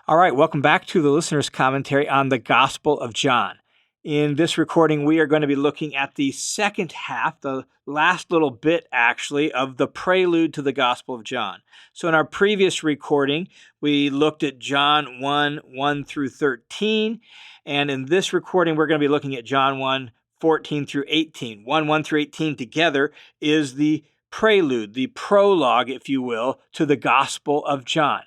All right, welcome back to the listener's commentary on the Gospel of John. In this recording, we are going to be looking at the second half, the last little bit actually, of the prelude to the Gospel of John. So in our previous recording, we looked at John 1 through 13. And in this recording, we're going to be looking at John 14 through 18. 1 through 18 together is the prelude, the prologue, if you will, to the Gospel of John.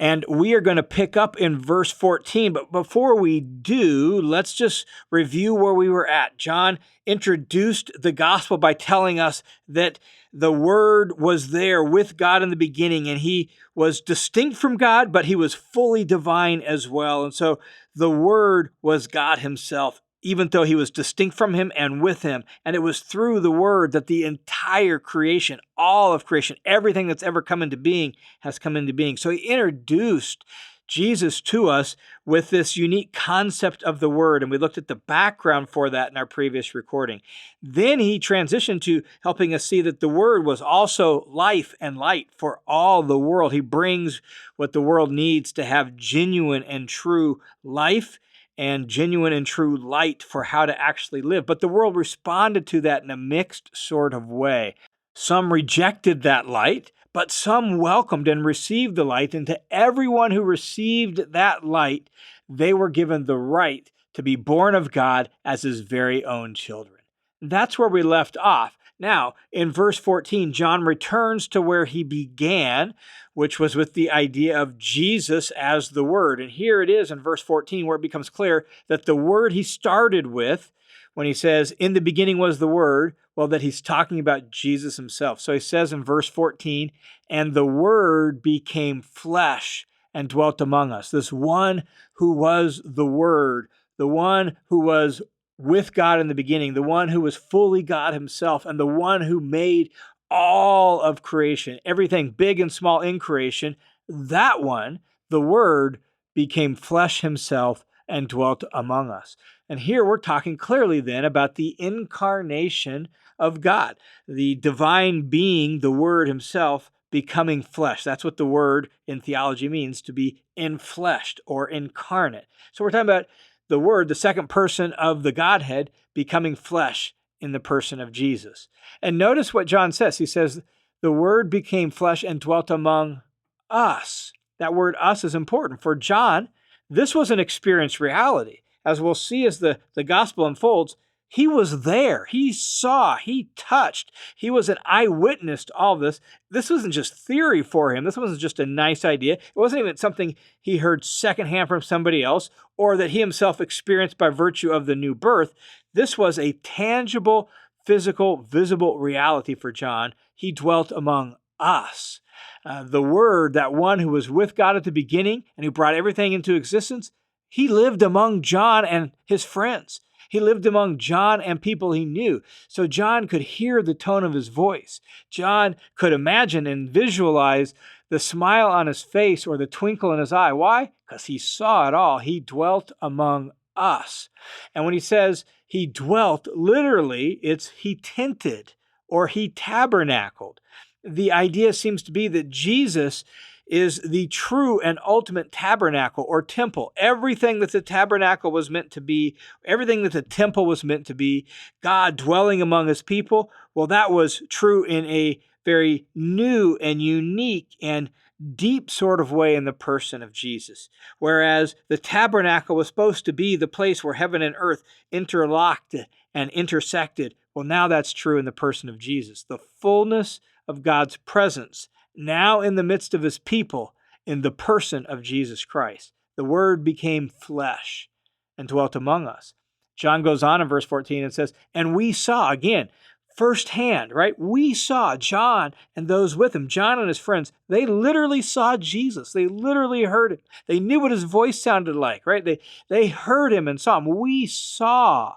And we are going to pick up in verse 14. But before we do, let's just review where we were at. John introduced the gospel by telling us that the Word was there with God in the beginning, and he was distinct from God, but he was fully divine as well. And so the Word was God himself, even though he was distinct from him and with him. And it was through the Word that the entire creation, all of creation, everything that's ever come into being has come into being. So he introduced Jesus to us with this unique concept of the Word, and we looked at the background for that in our previous recording. Then he transitioned to helping us see that the Word was also life and light for all the world. He brings what the world needs to have genuine and true life and genuine and true light for how to actually live. But the world responded to that in a mixed sort of way. Some rejected that light, but some welcomed and received the light. And to everyone who received that light, they were given the right to be born of God as his very own children. That's where we left off. Now, in verse 14, John returns to where he began, which was with the idea of Jesus as the Word. And here it is in verse 14 where it becomes clear that the Word he started with, when he says, in the beginning was the Word, well, that he's talking about Jesus himself. So he says in verse 14, and the Word became flesh and dwelt among us. This one who was the Word, the one who was with God in the beginning, the one who was fully God himself, and the one who made all of creation, everything big and small in creation, that one, the Word, became flesh himself and dwelt among us. And here we're talking clearly then about the incarnation of God, the divine being, the Word himself, becoming flesh. That's what the word in theology means, to be enfleshed or incarnate. So we're talking about the Word, the second person of the Godhead, becoming flesh in the person of Jesus. And notice what John says. He says, the Word became flesh and dwelt among us. That word us is important. For John, this was an experienced reality. As we'll see as the gospel unfolds, he was there. He saw, he touched. He was an eyewitness to all of this. This wasn't just theory for him. This wasn't just a nice idea. It wasn't even something he heard secondhand from somebody else or that he himself experienced by virtue of the new birth. This was a tangible, physical, visible reality for John. He dwelt among us. The Word, that one who was with God at the beginning and who brought everything into existence, he lived among John and his friends. He lived among John and people he knew. So John could hear the tone of his voice. John could imagine and visualize the smile on his face or the twinkle in his eye. Why? Because he saw it all. He dwelt among us. And when he says he dwelt, literally, it's he tented or he tabernacled. The idea seems to be that Jesus is the true and ultimate tabernacle or temple. Everything that the tabernacle was meant to be, everything that the temple was meant to be, God dwelling among his people, well, that was true in a very new and unique and deep sort of way in the person of Jesus. Whereas the tabernacle was supposed to be the place where heaven and earth interlocked and intersected. Well, now that's true in the person of Jesus. The fullness of God's presence now in the midst of his people in the person of Jesus Christ. The Word became flesh and dwelt among us. John goes on in verse 14 and says, and we saw, again, firsthand, right? We saw John and those with him, John and his friends. They literally saw Jesus. They literally heard him. They knew what his voice sounded like, right? They heard him and saw him. We saw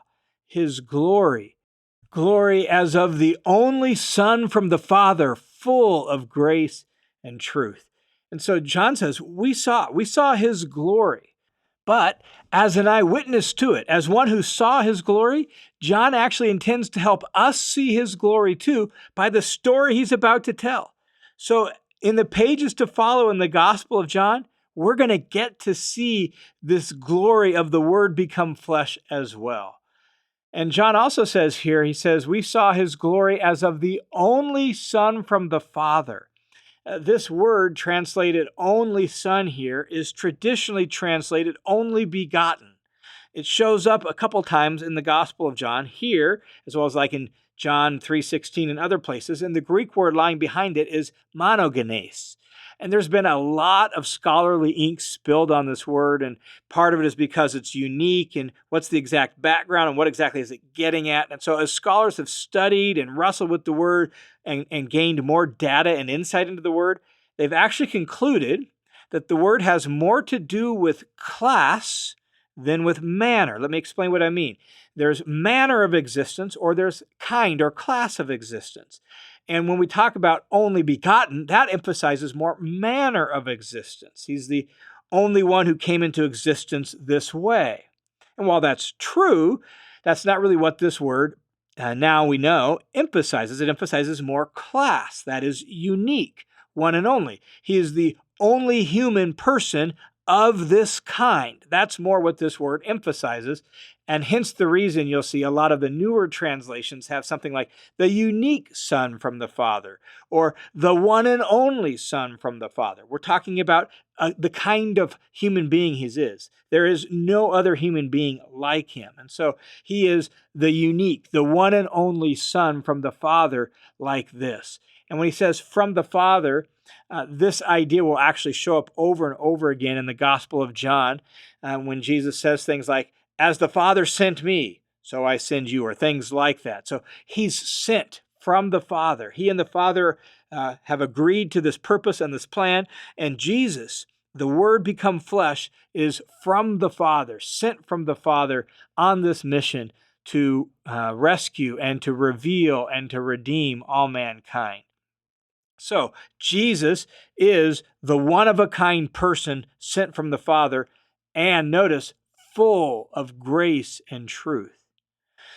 his glory. Glory as of the only Son from the Father, full of grace and truth. And so John says, we saw his glory. But as an eyewitness to it, as one who saw his glory, John actually intends to help us see his glory too by the story he's about to tell. So in the pages to follow in the Gospel of John, we're going to get to see this glory of the Word become flesh as well. And John also says here, he says, we saw his glory as of the only Son from the Father. This word translated only Son here is traditionally translated only begotten. It shows up a couple times in the Gospel of John here, as well as like in John 3:16 and other places. And the Greek word lying behind it is monogenes. And there's been a lot of scholarly ink spilled on this word, and part of it is because it's unique and what's the exact background and what exactly is it getting at. And so as scholars have studied and wrestled with the word and gained more data and insight into the word, they've actually concluded that the word has more to do with class than with manner. Let me explain what I mean. There's manner of existence, or there's kind or class of existence. And when we talk about only begotten, that emphasizes more manner of existence. He's the only one who came into existence this way. And while that's true, that's not really what this word, now we know, emphasizes. It emphasizes more class, that is unique, one and only. He is the only human person of this kind. That's more what this word emphasizes, and hence the reason you'll see a lot of the newer translations have something like the unique Son from the Father, or the one and only Son from the Father. We're talking about the kind of human being he is. There is no other human being like him, and so he is the unique, the one and only Son from the Father like this. And when he says from the Father, this idea will actually show up over and over again in the Gospel of John when Jesus says things like, as the Father sent me, so I send you, or things like that. So he's sent from the Father. He and the Father have agreed to this purpose and this plan, and Jesus, the Word become flesh, is from the Father, sent from the Father on this mission to rescue and to reveal and to redeem all mankind. So Jesus is the one-of-a-kind person sent from the Father, and notice, full of grace and truth.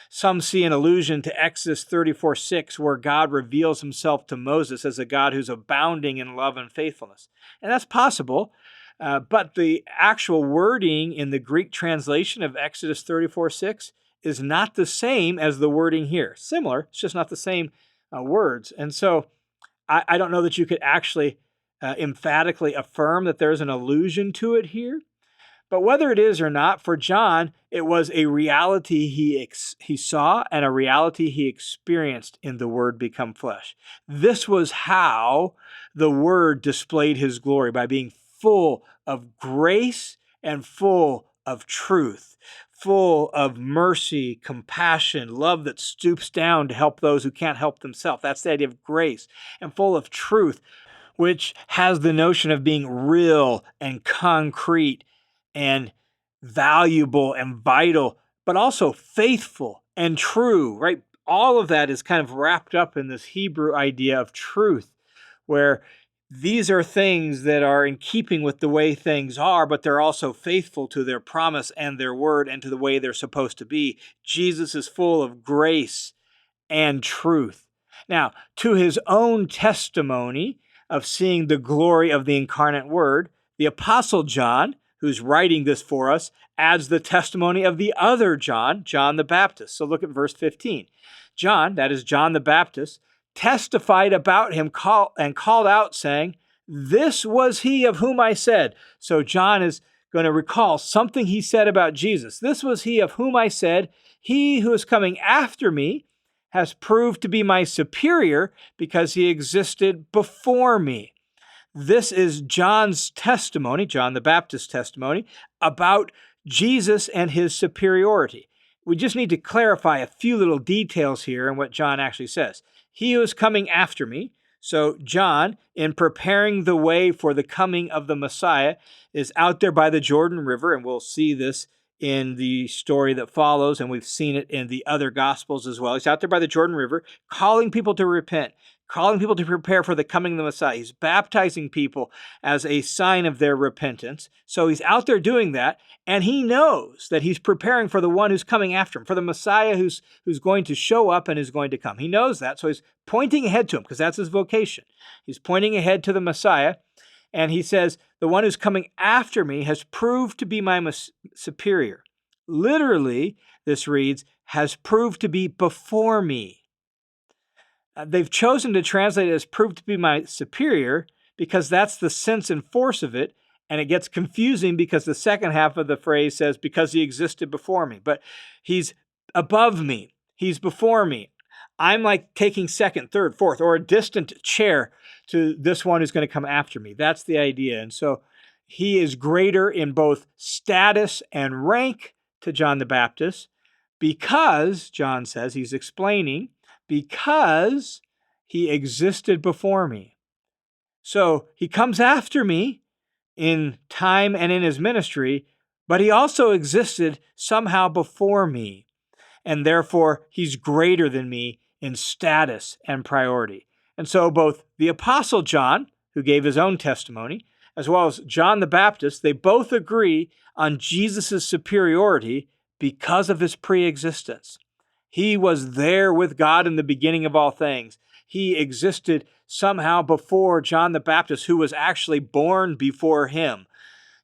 Some see an allusion to Exodus 34:6, where God reveals himself to Moses as a God who's abounding in love and faithfulness. And that's possible, but the actual wording in the Greek translation of Exodus 34:6 is not the same as the wording here. Similar, it's just not the same words. And so I don't know that you could actually emphatically affirm that there's an allusion to it here. But whether it is or not, for John, it was a reality he saw and a reality he experienced in the Word become flesh. This was how the Word displayed his glory, by being full of grace and full of truth, full of mercy, compassion, love that stoops down to help those who can't help themselves. That's the idea of grace. And full of truth, which has the notion of being real and concrete and valuable and vital, but also faithful and true, right? All of that is kind of wrapped up in this Hebrew idea of truth, where these are things that are in keeping with the way things are, but they're also faithful to their promise and their word and to the way they're supposed to be. Jesus is full of grace and truth. Now, to his own testimony of seeing the glory of the incarnate Word, the Apostle John, who's writing this for us, adds the testimony of the other John, John the Baptist. So look at verse 15. John, that is John the Baptist, testified about him and called out, saying, this was he of whom I said. So John is going to recall something he said about Jesus. This was he of whom I said, he who is coming after me has proved to be my superior because he existed before me. This is John's testimony, John the Baptist's testimony, about Jesus and his superiority. We just need to clarify a few little details here in what John actually says. He who is coming after me. So John, in preparing the way for the coming of the Messiah, is out there by the Jordan River, and we'll see this in the story that follows, and we've seen it in the other Gospels as well. He's out there by the Jordan River, calling people to repent, calling people to prepare for the coming of the Messiah. He's baptizing people as a sign of their repentance. So he's out there doing that, and he knows that he's preparing for the one who's coming after him, for the Messiah who's going to show up and is going to come. He knows that, so he's pointing ahead to him, because that's his vocation. He's pointing ahead to the Messiah, and he says, the one who's coming after me has proved to be my superior. Literally, this reads, has proved to be before me. They've chosen to translate it as proved to be my superior because that's the sense and force of it, and it gets confusing because the second half of the phrase says, because he existed before me. But he's above me. He's before me. I'm like taking second, third, fourth, or a distant chair to this one who's going to come after me. That's the idea. And so he is greater in both status and rank to John the Baptist because, John says, he's explaining, because he existed before me. So he comes after me in time and in his ministry, but he also existed somehow before me. And therefore, he's greater than me in status and priority. And so both the Apostle John, who gave his own testimony, as well as John the Baptist, they both agree on Jesus' superiority because of his pre-existence. He was there with God in the beginning of all things. He existed somehow before John the Baptist, who was actually born before him.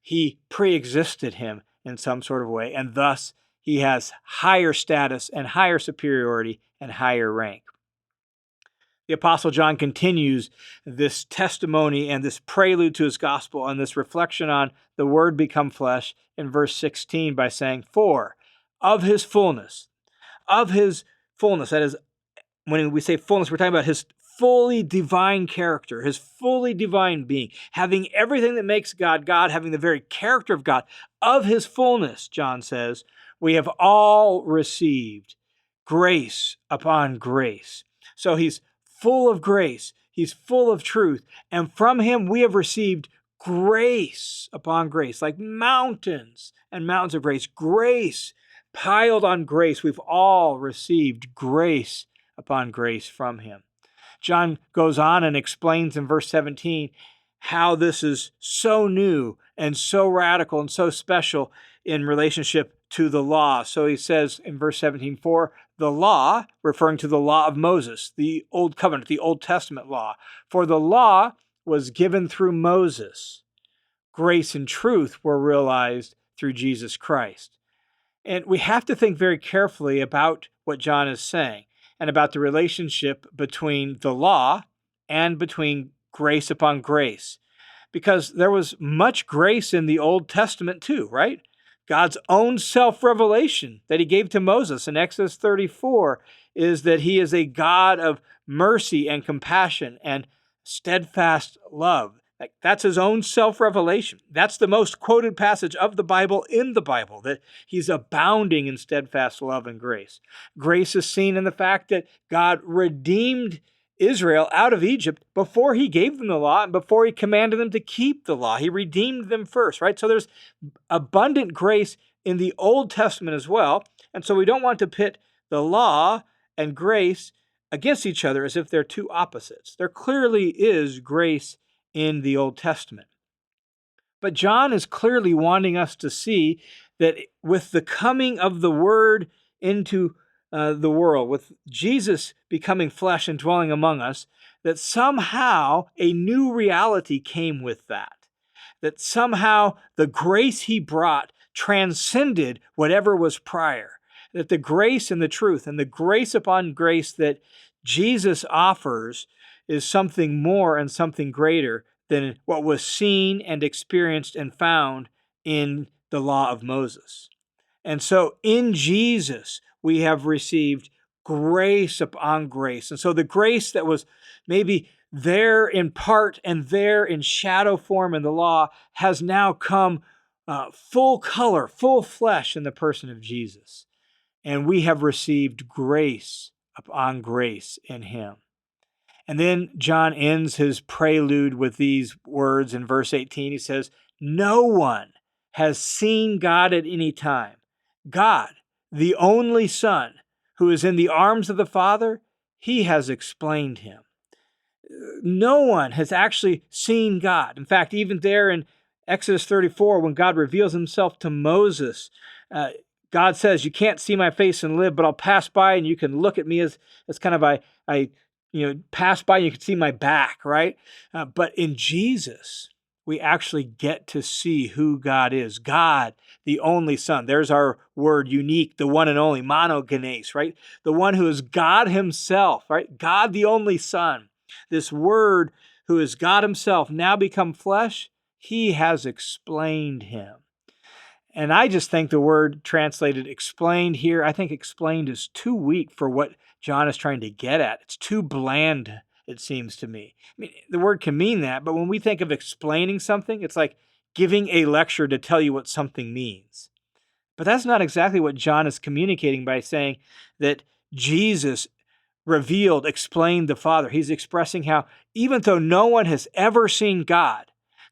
He pre-existed him in some sort of way, and thus he has higher status and higher superiority and higher rank. The Apostle John continues this testimony and this prelude to his gospel and this reflection on the Word become flesh in verse 16 by saying, "For of his fullness," that is, when we say fullness, we're talking about his fully divine character, his fully divine being, having everything that makes God God, having the very character of God. Of his fullness, John says, we have all received grace upon grace. So he's full of grace, he's full of truth, and from him we have received grace upon grace, like mountains and mountains of grace, grace piled on grace. We've all received grace upon grace from him. John goes on and explains in verse 17 how this is so new and so radical and so special in relationship to the law. So he says in verse 17, "For the law," referring to the law of Moses, the Old Covenant, the Old Testament law, "for the law was given through Moses. Grace and truth were realized through Jesus Christ." And we have to think very carefully about what John is saying and about the relationship between the law and between grace upon grace. Because there was much grace in the Old Testament too, right? God's own self-revelation that he gave to Moses in Exodus 34 is that he is a God of mercy and compassion and steadfast love. That's his own self-revelation. That's the most quoted passage of the Bible in the Bible, that he's abounding in steadfast love and grace. Grace is seen in the fact that God redeemed Israel out of Egypt before he gave them the law and before he commanded them to keep the law. He redeemed them first, right? So there's abundant grace in the Old Testament as well. And so we don't want to pit the law and grace against each other as if they're two opposites. There clearly is grace in the Old Testament. But John is clearly wanting us to see that with the coming of the Word into the world, with Jesus becoming flesh and dwelling among us, that somehow a new reality came with that. That somehow the grace he brought transcended whatever was prior. That the grace and the truth and the grace upon grace that Jesus offers is something more and something greater than what was seen and experienced and found in the law of Moses. And so in Jesus, we have received grace upon grace. And so the grace that was maybe there in part and there in shadow form in the law has now come full color, full flesh in the person of Jesus. And we have received grace upon grace in him. And then John ends his prelude with these words in verse 18. He says, "No one has seen God at any time. God, the only Son, who is in the arms of the Father, he has explained him." No one has actually seen God. In fact, even there in Exodus 34, when God reveals himself to Moses, God says, "You can't see my face and live, but I'll pass by and you can look at me as kind of I pass by and you can see my back," right? But in Jesus, we actually get to see who God is. God, the only Son. There's our word, unique, the one and only, monogenes, right? The one who is God himself, right? God, the only Son. This word who is God himself, now become flesh, he has explained him. And I just think the word translated explained here, I think explained is too weak for what John is trying to get at. It's too bland, it seems to me. I mean, the word can mean that, but when we think of explaining something, it's like giving a lecture to tell you what something means. But that's not exactly what John is communicating by saying that Jesus revealed, explained the Father. He's expressing how even though no one has ever seen God,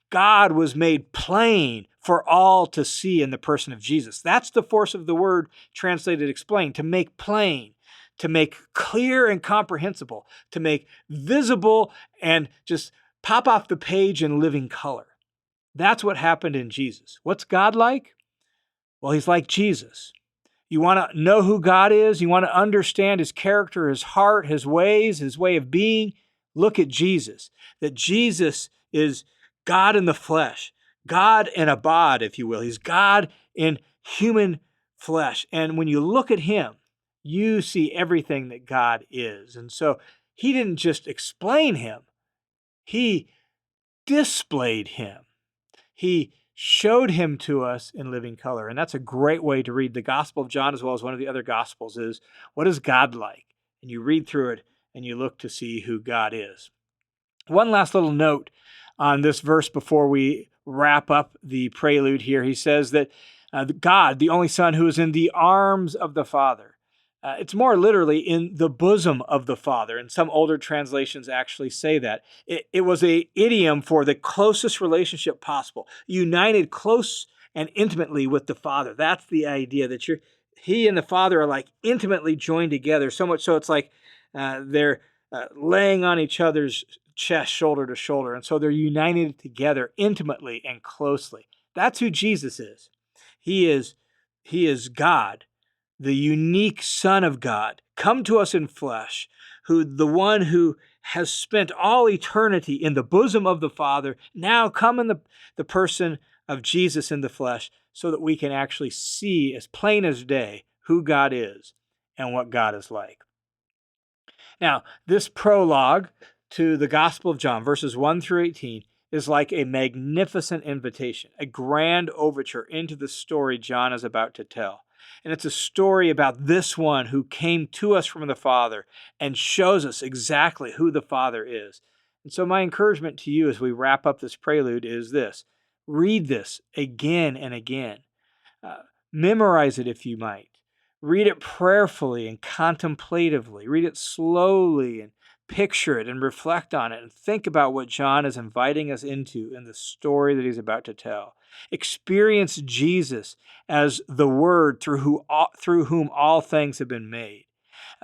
God was made plain for all to see in the person of Jesus. That's the force of the word translated explain, to make plain, to make clear and comprehensible, to make visible and just pop off the page in living color. That's what happened in Jesus. What's God like? Well, he's like Jesus. You want to know who God is? You want to understand his character, his heart, his ways, his way of being? Look at Jesus. That Jesus is God in the flesh, God in a bod, if you will. He's God in human flesh. And when you look at him, you see everything that God is. And so he didn't just explain him, he displayed him. He showed him to us in living color. And that's a great way to read the Gospel of John as well as one of the other Gospels is, what is God like? And you read through it and you look to see who God is. One last little note on this verse before we wrap up the prelude here. He says that God, the only Son who is in the arms of the Father. It's more literally in the bosom of the Father, and some older translations actually say that. It was an idiom for the closest relationship possible, united close and intimately with the Father. That's the idea, that he and the Father are like intimately joined together, so much so it's like they're laying on each other's chest, shoulder to shoulder, and so they're united together intimately and closely. That's who Jesus is. He is God, the unique Son of God, come to us in flesh, the one who has spent all eternity in the bosom of the Father, now come in the person of Jesus in the flesh, so that we can actually see as plain as day who God is and what God is like. Now, this prologue to the Gospel of John, verses 1 through 18, is like a magnificent invitation, a grand overture into the story John is about to tell. And it's a story about this one who came to us from the Father and shows us exactly who the Father is. And so my encouragement to you as we wrap up this prelude is this. Read this again and again. Memorize it if you might. Read it prayerfully and contemplatively. Read it slowly and picture it and reflect on it and think about what John is inviting us into in the story that he's about to tell. Experience Jesus as the Word through whom all things have been made.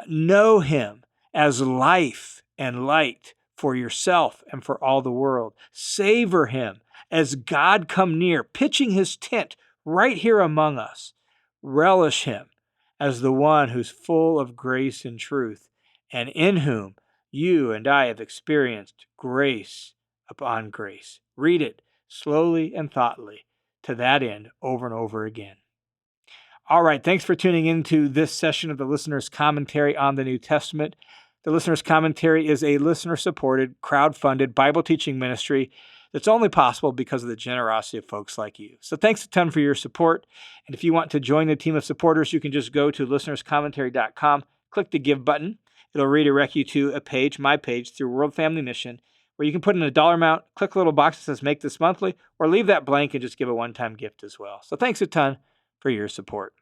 Know him as life and light for yourself and for all the world. Savor him as God come near, pitching his tent right here among us. Relish him as the one who's full of grace and truth, and in whom you and I have experienced grace upon grace. Read it slowly and thoughtfully to that end over and over again. All right, thanks for tuning into this session of the Listener's Commentary on the New Testament. The Listener's Commentary is a listener-supported, crowd-funded Bible teaching ministry that's only possible because of the generosity of folks like you. So thanks a ton for your support. And if you want to join the team of supporters, you can just go to listenerscommentary.com, click the Give button. It'll redirect you to a page, my page, through World Family Mission, where you can put in a dollar amount, click a little box that says Make This Monthly, or leave that blank and just give a one-time gift as well. So thanks a ton for your support.